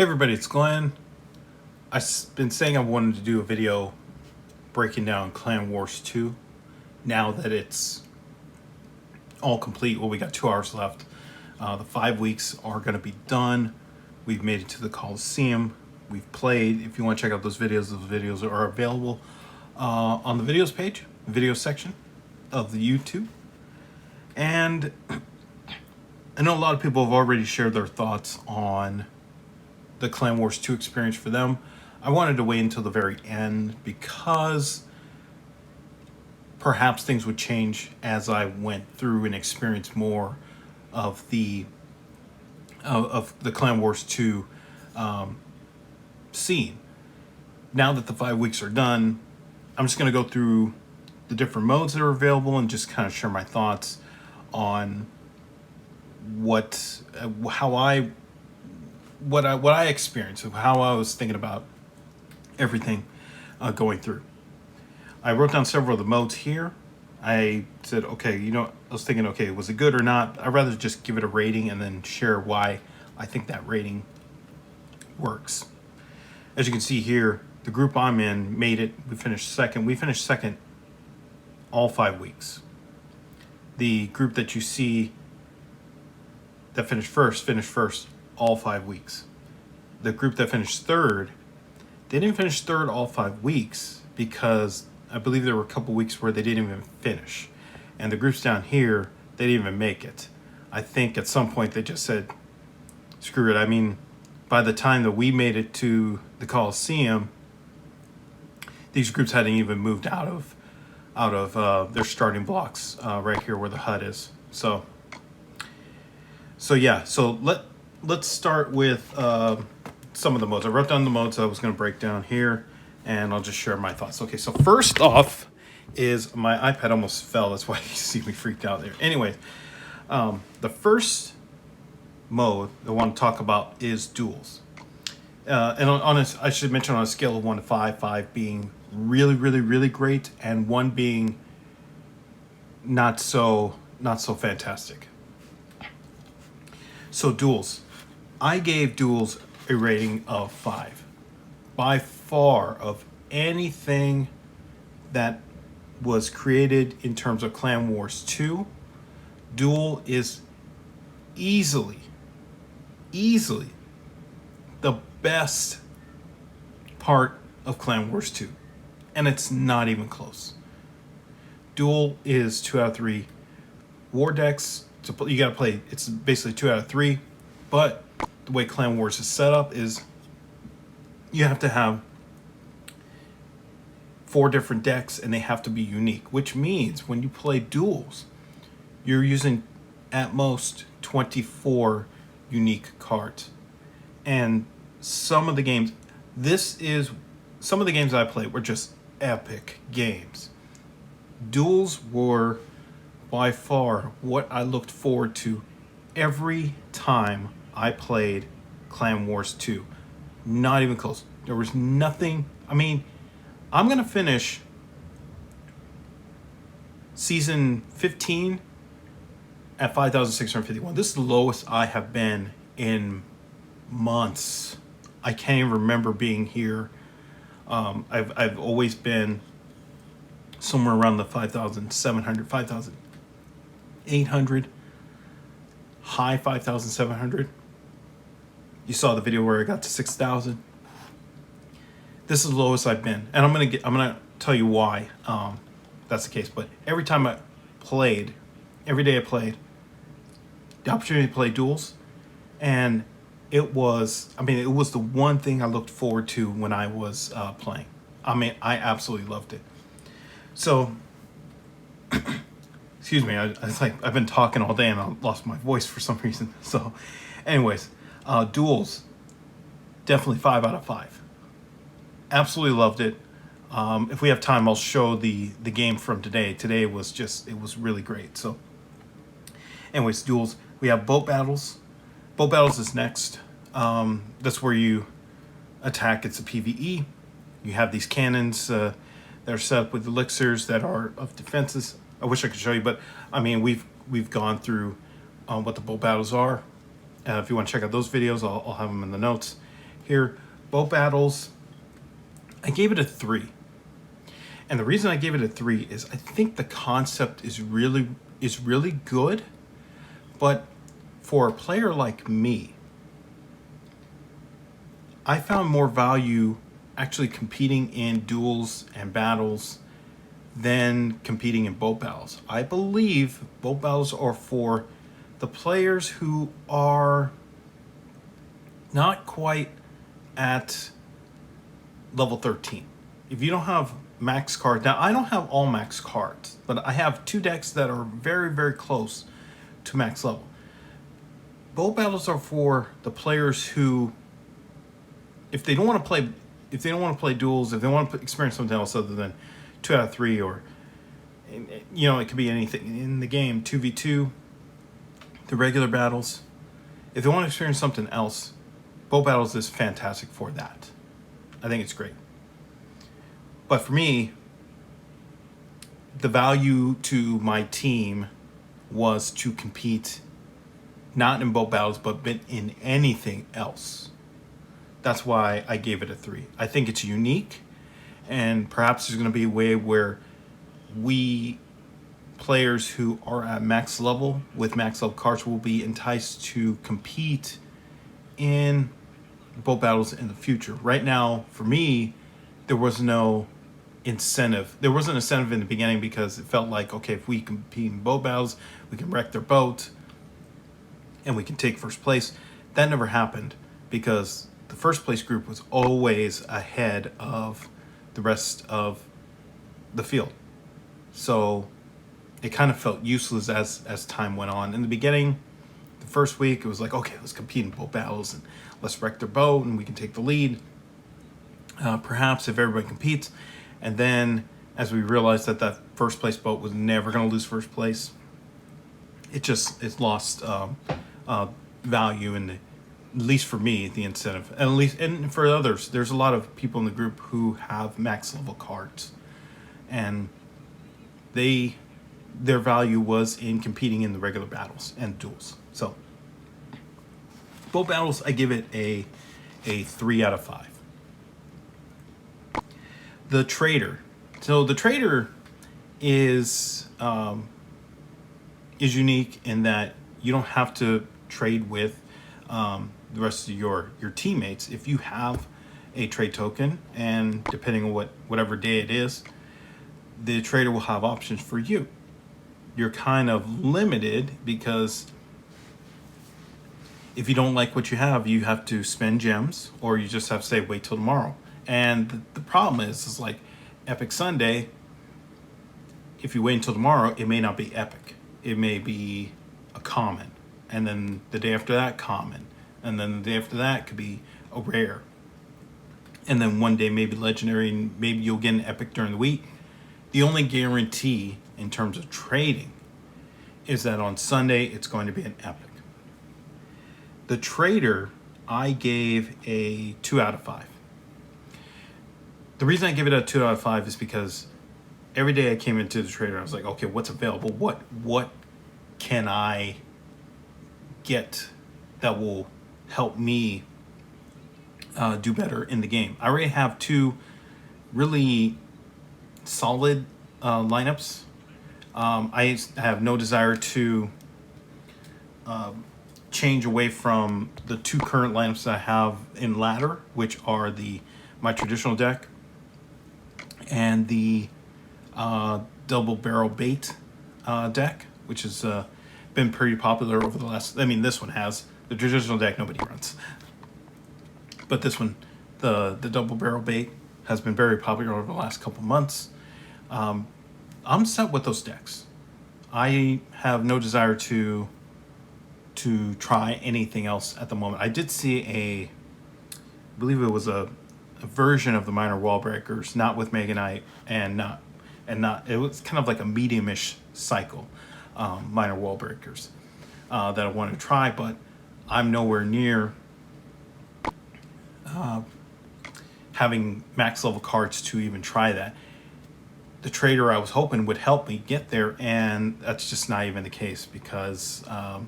Hey everybody, it's Glenn. I've been saying I wanted to do a video breaking down Clan Wars 2 now that it's all complete. Well, we got 2 hours left. The 5 weeks are going to be done. We've made it to the Coliseum. We've played. If you want to check out those videos are available on the videos page, video section of the YouTube. And I know a lot of people have already shared their thoughts on the Clan Wars 2 experience for them. I wanted to wait until the very end because perhaps things would change as I went through and experienced more of the Clan Wars 2 scene. Now that the 5 weeks are done, I'm just going to go through the different modes that are available and just kind of share my thoughts on what I experienced, how I was thinking about everything going through. I wrote down several of the modes here. I said, okay, I was thinking, okay, was it good or not? I'd rather just give it a rating and then share why I think that rating works. As you can see here, the group I'm in made it. We finished second. We finished second all 5 weeks. The group that you see that finished first all 5 weeks. The group that finished third, they didn't finish third all 5 weeks because I believe there were a couple weeks where they didn't even finish. And the groups down here, they didn't even make it. I think at some point they just said, screw it. I mean, by the time that we made it to the Coliseum, these groups hadn't even moved out of their starting blocks right here where the HUD is. So yeah, so let's start with some of the modes. I wrote down the modes I was going to break down here, and I'll just share my thoughts. Okay, so first off is my iPad almost fell. That's why you see me freaked out there. Anyway, the first mode I want to talk about is Duels. And I should mention on a scale of 1 to 5, 5 being really, really, really great, and 1 being not so fantastic. So Duels. I gave Duels a rating of 5. By far of anything that was created in terms of Clan Wars 2, Duel is easily the best part of Clan Wars 2. And it's not even close. Duel is 2 out of 3 war decks. You got to play, it's basically 2 out of 3, but the way Clan Wars is set up is you have to have 4 different decks and they have to be unique, which means when you play Duels, you're using at most 24 unique cards. And some of the games I played were just epic games. Duels were by far what I looked forward to every time I played Clan Wars 2. Not even close. There was nothing. I mean, I'm going to finish season 15 at 5,651. This is the lowest I have been in months. I can't even remember being here. I've always been somewhere around the 5,700, 5,800, high 5,700. You saw the video where I got to 6,000. This is the lowest I've been, and I'm gonna tell you why that's the case. But every time I played, every day I played, the opportunity to play Duels, and it was the one thing I looked forward to when I was playing. I mean, I absolutely loved it. So, excuse me, it's like I've been talking all day and I lost my voice for some reason. So, anyways, Duels, definitely 5 out of 5. Absolutely loved it. If we have time, I'll show the game from today. Today it was really great. So, anyways, Duels. We have Boat Battles. Boat Battles is next. That's where you attack. It's a PvE. You have these cannons that are set up with elixirs that are of defenses. I wish I could show you, but I mean, we've gone through what the boat battles are. If you want to check out those videos, I'll have them in the notes. here, Boat Battles, I gave it a 3. And the reason I gave it a 3 is I think the concept is really good, but for a player like me, I found more value actually competing in duels and battles than competing in boat battles. I believe boat battles are for the players who are not quite at level 13. If you don't have max cards, now I don't have all max cards, but I have 2 decks that are very, very close to max level. Boat battles are for the players who, if they don't want to play duels, if they want to experience something else other than 2 out of 3, or it could be anything in the game, 2v2, the regular battles. If they want to experience something else, boat battles is fantastic for that. I think it's great. But for me, the value to my team was to compete not in boat battles, but in anything else. That's why I gave it a 3. I think it's unique, and perhaps there's going to be a way where we players who are at max level with max level cards will be enticed to compete in boat battles in the future. Right now, for me, there was no incentive. There wasn't incentive in the beginning because it felt like, okay, if we compete in boat battles, we can wreck their boat and we can take first place. That never happened because the first place group was always ahead of the rest of the field. So it kind of felt useless as time went on. In the beginning, the first week, it was like, okay, let's compete in boat battles and let's wreck their boat and we can take the lead. Perhaps if everybody competes. And then as we realized that first place boat was never going to lose first place, it's lost value, and at least for me, the incentive. And for others, there's a lot of people in the group who have max level cards, and their value was in competing in the regular battles and duels. So boat battles, I give it a 3 out of 5. The trader. So the trader is unique in that you don't have to trade with the rest of your teammates. If you have a trade token, and depending on whatever day it is, the trader will have options for you. You're kind of limited because if you don't like what you have to spend gems, or you just have to say wait till tomorrow. And the problem is like Epic Sunday, if you wait until tomorrow, it may not be epic. It may be a common. And then the day after that, common. And then the day after that could be a rare. And then one day maybe legendary, and maybe you'll get an epic during the week. The only guarantee in terms of trading is that on Sunday it's going to be an epic. The trader, I gave a 2 out of 5. The reason I give it a 2 out of 5 is because every day I came into the trader, I was like, okay, what's available? What can I get that will help me do better in the game? I already have 2 really solid lineups. I have no desire to change away from the 2 current lineups that I have in ladder, which are my traditional deck and the double barrel bait deck, which has been pretty popular over the last. I mean, this one has. The traditional deck nobody runs, but this one, the double barrel bait, has been very popular over the last couple months. I'm set with those decks. I have no desire to try anything else at the moment. I did see I believe it was a version of the minor wall breakers, not with Mega Knight, and not it was kind of like a medium-ish cycle minor wall breakers that I wanted to try, but I'm nowhere near having max level cards to even try that. The trader I was hoping would help me get there, and that's just not even the case because I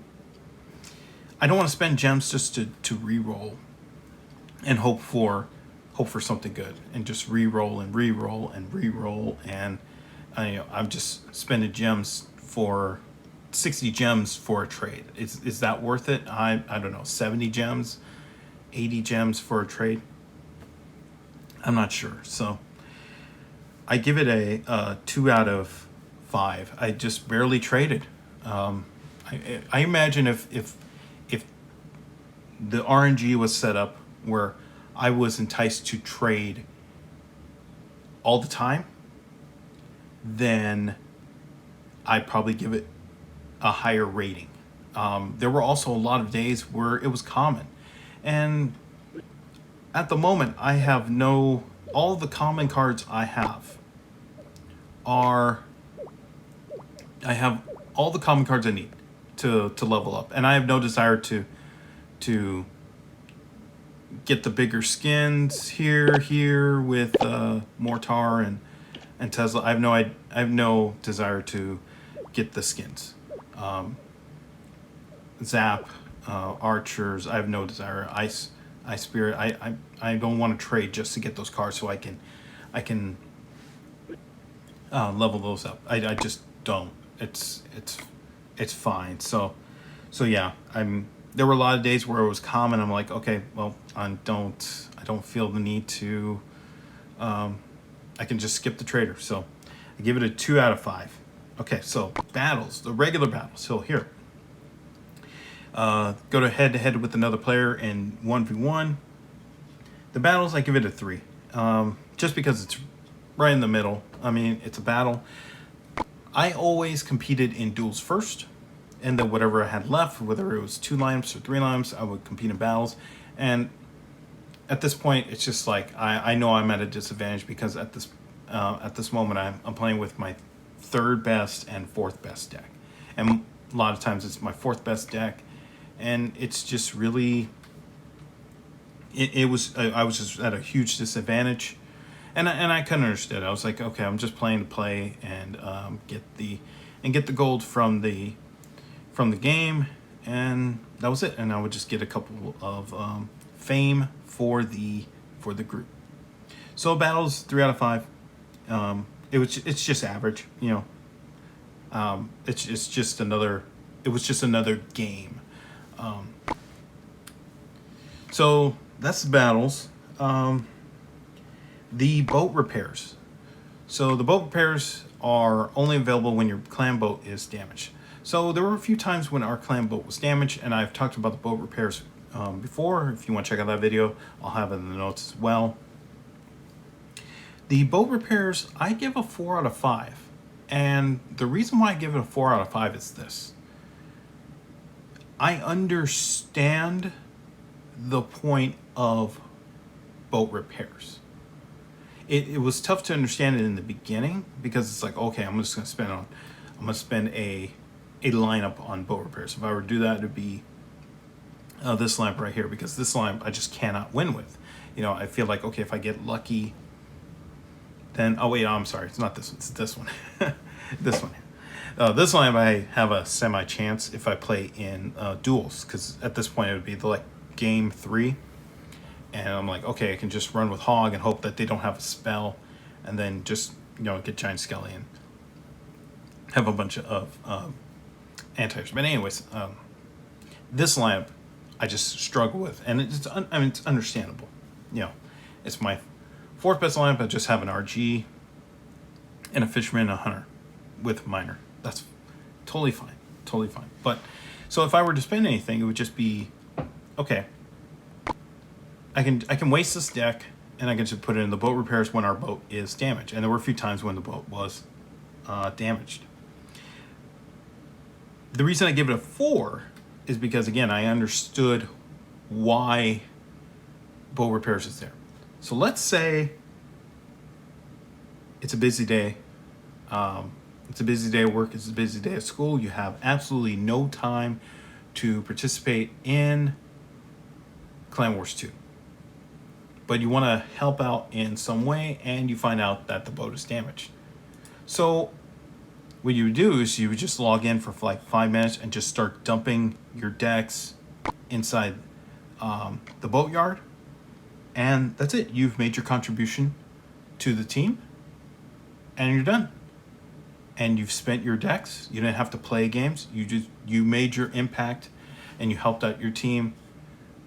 don't want to spend gems just to re-roll and hope for something good, and just re-roll and re-roll and re-roll. And I'm just spending gems for 60 gems for a trade. Is that worth it? I don't know, 70 gems, 80 gems for a trade. I'm not sure. So I give it a 2 out of 5. I just barely traded. I imagine if the RNG was set up where I was enticed to trade all the time, then I'd probably give it a higher rating. There were also a lot of days where it was common. And at the moment, I have all the common cards I have all the common cards I need to level up. And I have no desire to get the bigger skins here with Mortar and Tesla. I have no desire to get the skins. Zap, Archers. I have no desire. Ice Spirit. I don't want to trade just to get those cards so I can level those up. I just don't. It's fine. So yeah. There were a lot of days where it was common. I'm like, okay, well, I don't feel the need to. I can just skip the trader. So I give it a 2 out of 5. Okay, so battles, the regular battles. So here, go to head with another player in 1v1. The battles, I give it a 3, just because it's right in the middle. I mean, it's a battle. I always competed in duels first, and then whatever I had left, whether it was 2 lineups or 3 lineups, I would compete in battles. And at this point, it's just like I know I'm at a disadvantage because at this moment I'm playing with my 3rd best and 4th best deck, and a lot of times it's my 4th best deck, and it's just really I was just at a huge disadvantage, and I couldn't understand. I was like, okay, I'm just playing to play and get the gold from the game, and that was it. And I would just get a couple of fame for the group. So battles 3 out of 5. It's just average, you know. It was just another game. So that's the battles. The boat repairs. So the boat repairs are only available when your clan boat is damaged. So there were a few times when our clan boat was damaged, and I've talked about the boat repairs before. If you want to check out that video, I'll have it in the notes as well. The boat repairs, I give a 4 out of 5. And the reason why I give it a 4 out of 5 is this. I understand the point of boat repairs. It was tough to understand it in the beginning because it's like, okay, I'm just going to spend a lineup on boat repairs. If I were to do that, it'd be this lineup right here, because this lineup I just cannot win with. You know, I feel like, okay, if I get lucky, then I'm sorry, it's not this one, it's this one. This one. This lineup I have a semi chance if I play in duels, because at this point it would be game 3. And I'm like, okay, I can just run with Hog and hope that they don't have a spell, and then just, get Giant Skelly and have a bunch of anti-airs. But anyways, this lineup I just struggle with, and it's understandable. It's my 4th best lineup. I just have an RG and a Fisherman and a Hunter with Miner. That's totally fine, But so if I were to spend anything, it would just be, okay, I can waste this deck, and I can just put it in the boat repairs when our boat is damaged. And there were a few times when the boat was damaged. The reason I give it a 4 is because, again, I understood why boat repairs is there. So let's say it's a busy day. It's a busy day at work. It's a busy day at school. You have absolutely no time to participate in Clan Wars 2. But you want to help out in some way, and you find out that the boat is damaged. So what you would do is you would just log in for like 5 minutes and just start dumping your decks inside the boatyard. and that's it. You've made your contribution to the team, and you're done. And you've spent your decks. You didn't have to play games. You made your impact, and you helped out your team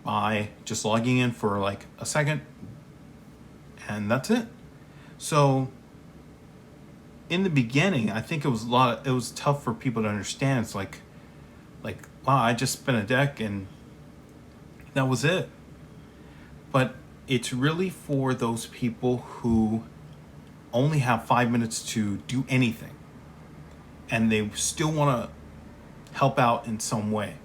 by just logging in for like a second, and that's it. So in the beginning, I think it was tough for people to understand. It's like wow, I just spent a deck and that was it. But it's really for those people who only have 5 minutes to do anything, and they still want to help out in some way.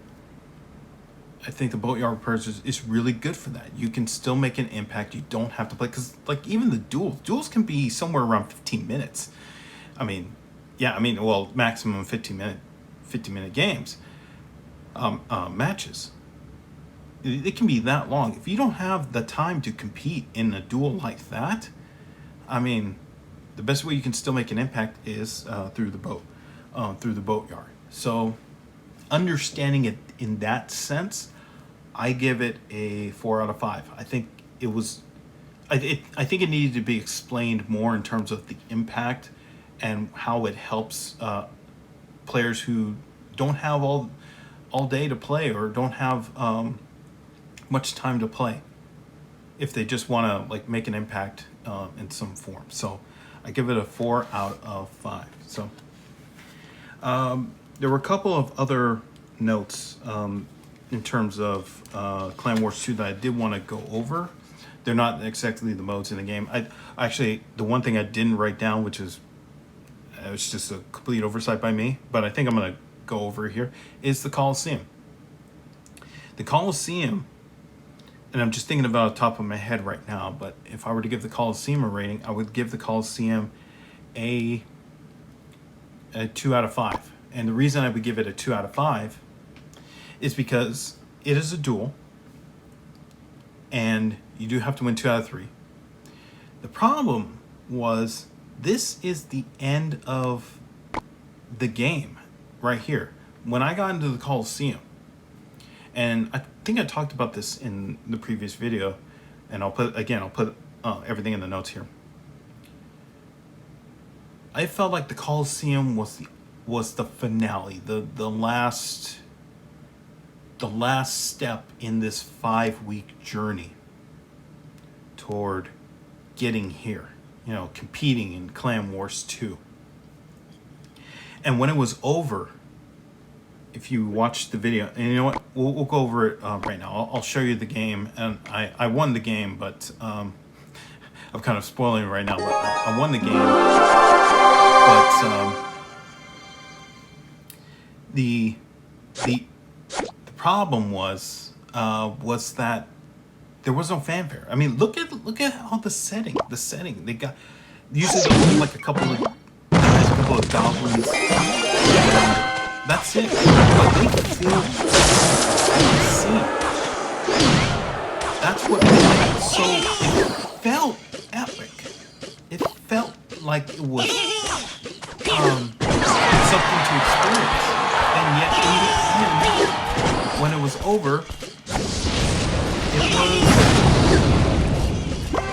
I think the Boatyard Repairs is really good for that. You can still make an impact. You don't have to play, because like even the duels can be somewhere around 15 minutes. I mean, well, maximum 50-minute games, matches. It can be that long. If you don't have the time to compete in a duel like that, I mean, the best way you can still make an impact is through the Boatyard. So understanding it in that sense, I give it a 4 out of 5. I think it was, I think it needed to be explained more in terms of the impact and how it helps players who don't have all day to play, or don't have much time to play, if they just want to like make an impact in some form. So I give it a 4 out of 5. So there were a couple of other notes in terms of Clan Wars 2 that I did want to go over. They're not exactly the modes in the game. I actually, the one thing I didn't write down, which is it's just a complete oversight by me, but I think I'm going to go over here, is the Coliseum. The Coliseum, and I'm just thinking about it top of my head right now, but if I were to give the Coliseum a rating, I would give the Coliseum a 2 out of 5. And the reason I would give it a 2 out of 5 is because it is a duel, and you do have to win 2 out of 3. The problem was, this is the end of the game right here. When I got into the Coliseum, and I think I talked about this in the previous video, and I'll put everything in the notes here. I felt like the Coliseum was the finale, the last step in this 5-week journey toward getting here, competing in Clan Wars 2. And when it was over, if you watch the video, and you know what, we'll go over it right now. I'll show you the game, and I won the game, but I'm kind of spoiling it right now. But I won the game, but the problem was that there was no fanfare. I mean, look at how the setting they got. Usually they have like a couple of goblins, and that's it. But they feel the scene. That's what made it so. It felt epic. It felt like it was something to experience. And yet, in the end, when it was over,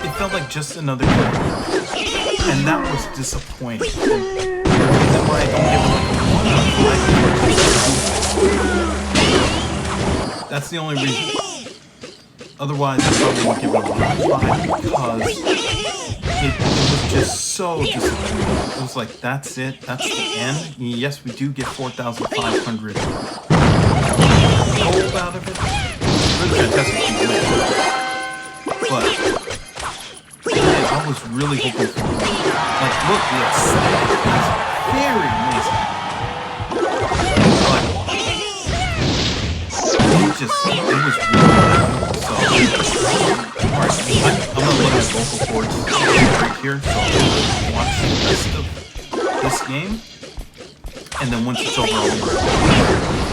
it felt like just another game, and that was disappointing. And the reason why I don't give it like a 1 out of 5, that's the only reason. Otherwise, I probably would give it a 1 out of 5, because it was just so disappointing. It was like, that's it, that's the end. Yes, we do get 4,500 gold out of it. Really fantastic to win. But man, I was really hoping for it. Like, look, the aesthetic is very amazing. But it was really good. So, alright, I'm gonna let my vocal cords right here, so I'll watch the rest of this game, and then once it's over, I'll be right back.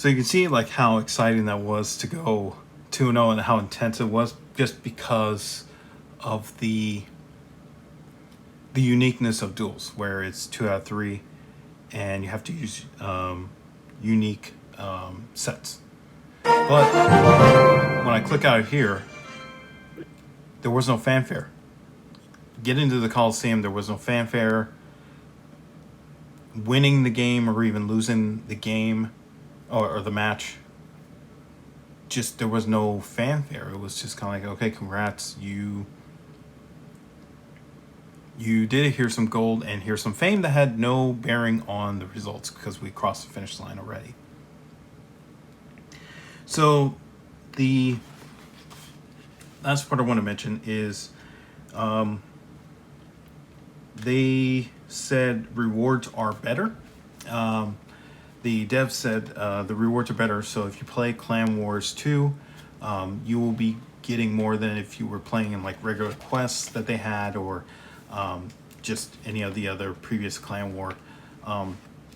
So you can see like how exciting that was to go 2-0 and how intense it was, just because of the uniqueness of Duels, where it's 2 out of 3 and you have to use unique sets. But when I click out of here, there was no fanfare. Getting to the Coliseum, there was no fanfare. Winning the game or even losing the game or the match, just there was no fanfare. It was just kind of like, okay, congrats, you did it. Here's some gold and here's some fame that had no bearing on the results because we crossed the finish line already. So the last part I want to mention is they said rewards are better. The devs said the rewards are better, so if you play Clan Wars 2, you will be getting more than if you were playing in like regular quests that they had, or just any of the other previous Clan War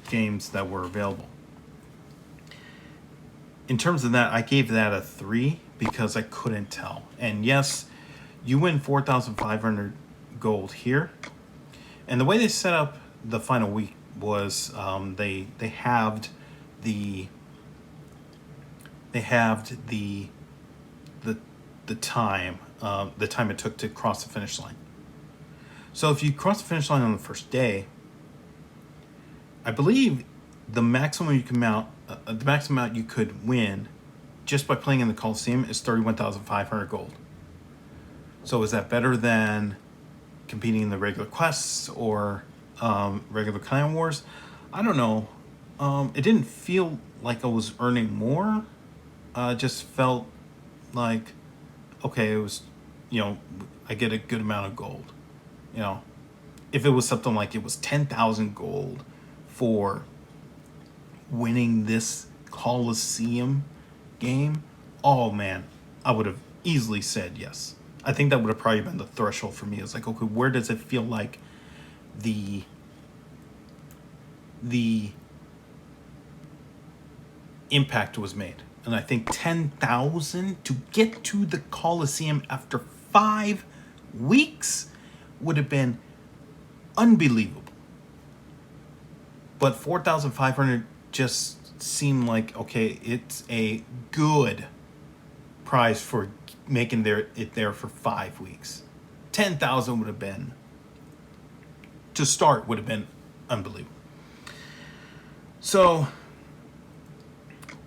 games that were available. In terms of that, I gave that a 3 because I couldn't tell. And yes, you win 4,500 gold here. And the way they set up the final week was they halved the time it took to cross the finish line. So if you cross the finish line on the first day, I believe the maximum amount you could win just by playing in the Coliseum is 31,500 gold. So is that better than competing in the regular quests or regular Clan Wars? I don't know. It didn't feel like I was earning more. It just felt like, okay, it was, I get a good amount of gold. If it was something like it was 10,000 gold for winning this Coliseum game, oh man, I would have easily said yes. I think that would have probably been the threshold for me. It's like, okay, where does it feel like the impact was made? And I think 10,000 to get to the Coliseum after 5 weeks would have been unbelievable. But 4,500 just seemed like, okay, it's a good prize for making it there for 5 weeks. 10,000 would have been, to start, would have been unbelievable. So,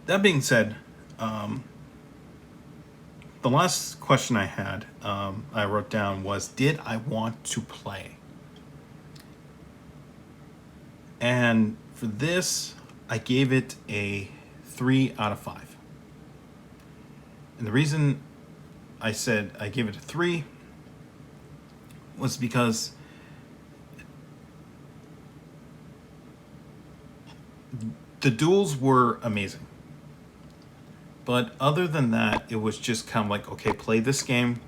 that being said, the last question I had, I wrote down was, did I want to play? And for this, I gave it a 3 out of 5. And the reason I said I gave it a 3 was because the duels were amazing. But other than that, it was just kind of like, okay, play this game.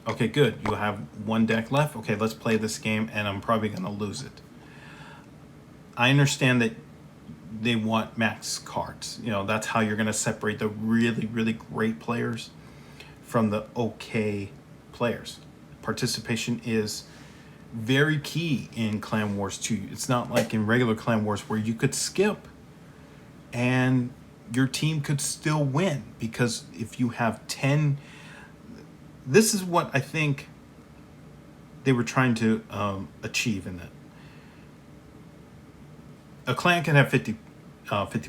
Okay, good. You have one deck left. Okay, let's play this game, and I'm probably going to lose it. I understand that they want max cards. That's how you're going to separate the really, really great players from the okay players. Participation is very key in Clan Wars 2. It's not like in regular Clan Wars where you could skip and your team could still win, because if you have 10, this is what I think they were trying to achieve in that. A clan can have 50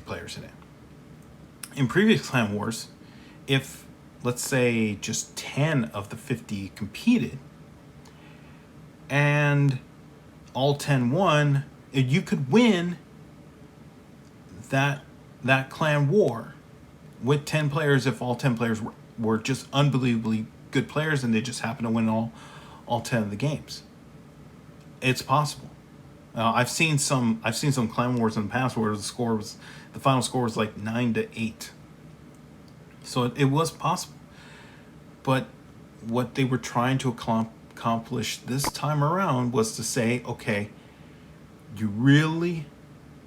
players in it. In previous Clan Wars, if, let's say, just 10 of the 50 competed and all 10 won, you could win that clan war with 10 players if all 10 players were just unbelievably good players and they just happen to win all 10 of the games. It's possible. I've seen some Clan Wars in the past where the final score was like 9-8. So it was possible. But what they were trying to accomplish this time around was to say, okay, you really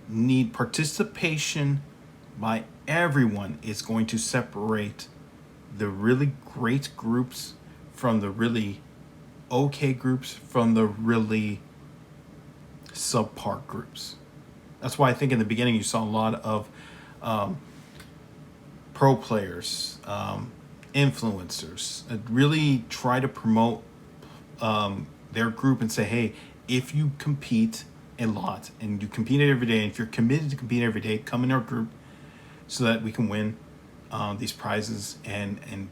need participation by everyone is going to separate the really great groups from the really okay groups from the really subpar groups. That's why I think in the beginning you saw a lot of pro players, influencers really try to promote their group and say, hey, if you compete a lot and you compete every day, and if you're committed to compete every day, come in our group so that we can win these prizes and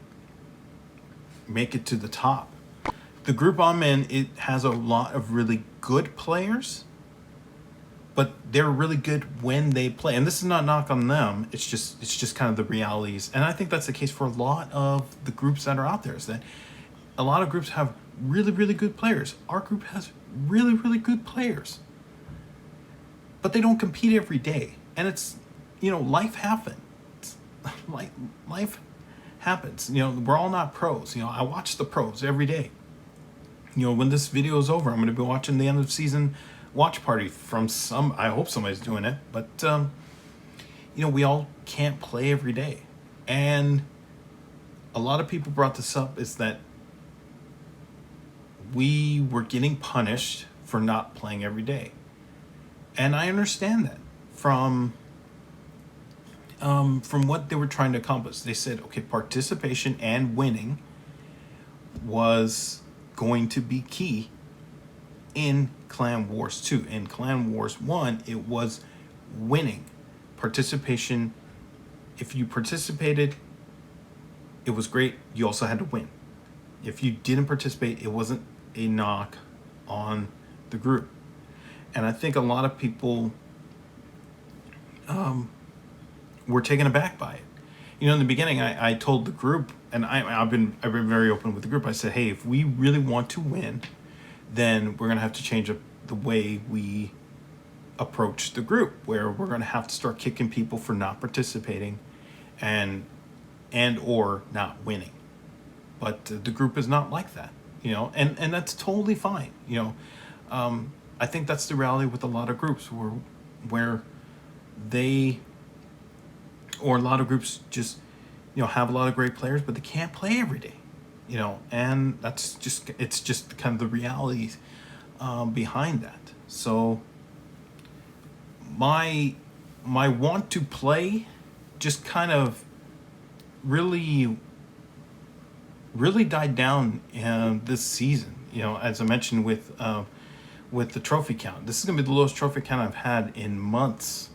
make it to the top. The group I'm in, it has a lot of really good players, but they're really good when they play. And this is not a knock on them. It's just kind of the realities. And I think that's the case for a lot of the groups that are out there, is that a lot of groups have really, really good players. Our group has really, really good players, but they don't compete every day. And it's, life happens. Life happens. We're all not pros. I watch the pros every day. When this video is over, I'm going to be watching the end of season watch party from I hope somebody's doing it, but we all can't play every day. And a lot of people brought this up, is that we were getting punished for not playing every day. And I understand that from what they were trying to accomplish. They said, okay, participation and winning was going to be key in Clan Wars 2. In Clan Wars 1, it was winning. Participation, if you participated, it was great. You also had to win. If you didn't participate, it wasn't a knock on the group. And I think a lot of people were taken aback by it. In the beginning, I told the group, and I've been very open with the group. I said, hey, if we really want to win, then we're going to have to change up the way we approach the group, where we're going to have to start kicking people for not participating and or not winning. But the group is not like that, and that's totally fine. I think that's the reality with a lot of groups where a lot of groups just, have a lot of great players, but they can't play every day, and it's just kind of the realities behind that. So my want to play just kind of really died down this season. As I mentioned with the trophy count, this is gonna be the lowest trophy count I've had in months.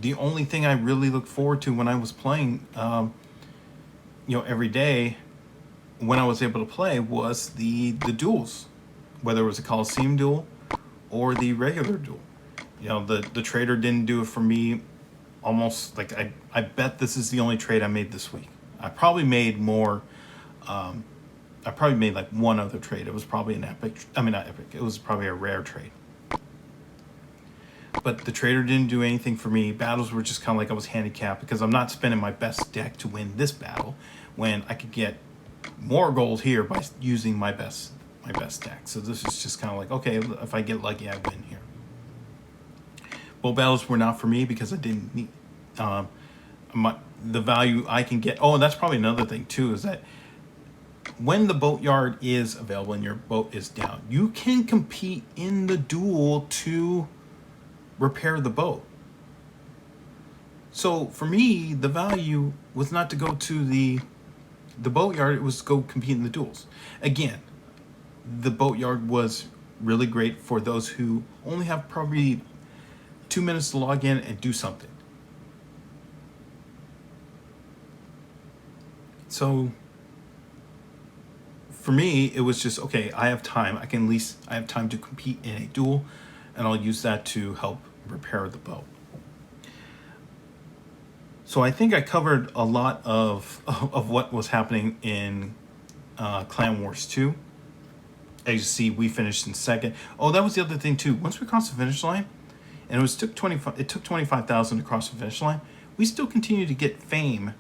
The only thing I really looked forward to when I was playing, every day when I was able to play, was the duels, whether it was a Coliseum duel or the regular duel. The trader didn't do it for me. Almost like I bet this is the only trade I made this week. I probably made more. I probably made like one other trade. It was probably not epic. It was probably a rare trade. But the trader didn't do anything for me. Battles were just kind of like I was handicapped, because I'm not spending my best deck to win this battle when I could get more gold here by using my best deck. So this is just kind of like, okay, if I get lucky, I win here. Boat battles were not for me because I didn't need the value I can get. Oh, and that's probably another thing too, is that when the boatyard is available and your boat is down, you can compete in the duel to repair the boat. So for me, the value was not to go to the boatyard, it was to go compete in the duels. Again, the boatyard was really great for those who only have probably 2 minutes to log in and do something. So for me, it was just, okay, I have time. I have time to compete in a duel, and I'll use that to help repair the boat. So I think I covered a lot of what was happening in Clan Wars 2. As you see, we finished in second. Oh, that was the other thing too. Once we crossed the finish line, and it took 25,000 to cross the finish line, we still continue to get fame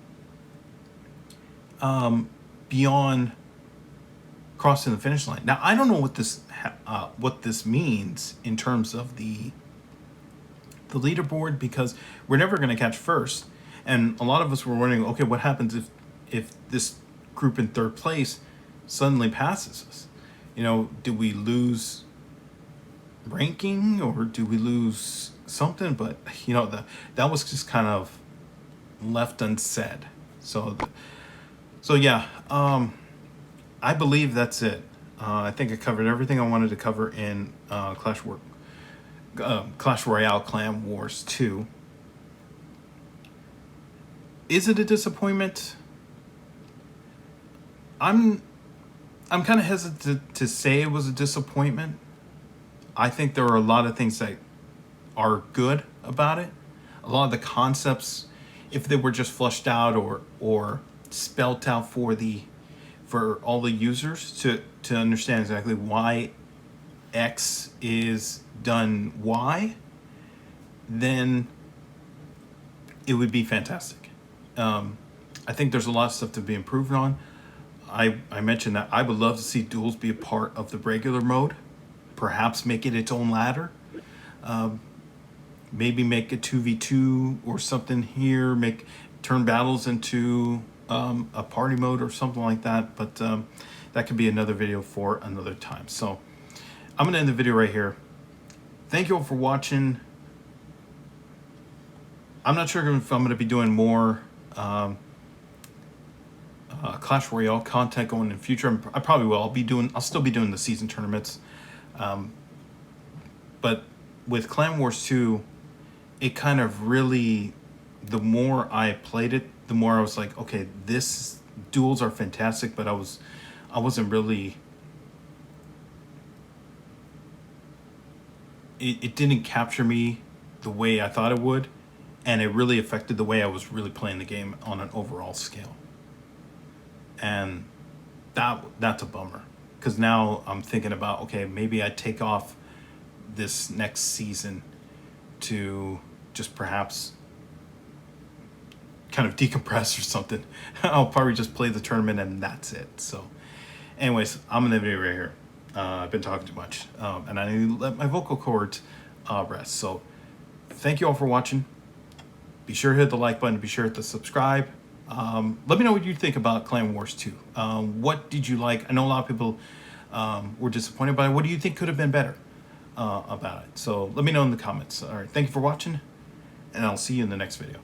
beyond crossing the finish line. Now, I don't know what this means in terms of the leaderboard, because we're never going to catch first. And a lot of us were wondering, okay, what happens if this group in third place suddenly passes us? You know, do we lose ranking or do we lose something? But you know, that was just kind of left unsaid. So yeah, I believe that's it. I think I covered everything I wanted to cover in Clash Royale Clan Wars 2. Is it a disappointment? I'm kind of hesitant to say it was a disappointment. I think there are a lot of things that are good about it. A lot of the concepts, if they were just flushed out or spelt out for all the users to understand exactly why X is done Y, then it would be fantastic. I think there's a lot of stuff to be improved on. I mentioned that I would love to see Duels be a part of the regular mode. Perhaps make it its own ladder. Maybe make a 2v2 or something here. Turn battles into a party mode or something like that. But that could be another video for another time. So I'm going to end the video right here. Thank you all for watching. I'm not sure if I'm going to be doing more Clash Royale content going in the future. I probably will. I'll still be doing the season tournaments. But with Clan Wars 2, it kind of really, the more I played it, the more I was like, okay, this duels are fantastic, but I wasn't really, it didn't capture me the way I thought it would, and it really affected the way I was really playing the game on an overall scale. And that's a bummer, because now I'm thinking about, okay, maybe I take off this next season to just perhaps kind of decompress or something. I'll probably just play the tournament and that's it. So anyways, I'm in the video right here. I've been talking too much, and I need to let my vocal cords rest. So thank you all for watching. Be sure to hit the like button. Be sure to subscribe. Let me know what you think about Clan Wars 2. What did you like? I know a lot of people were disappointed by it. What do you think could have been better about it? So let me know in the comments. All right, thank you for watching, and I'll see you in the next video.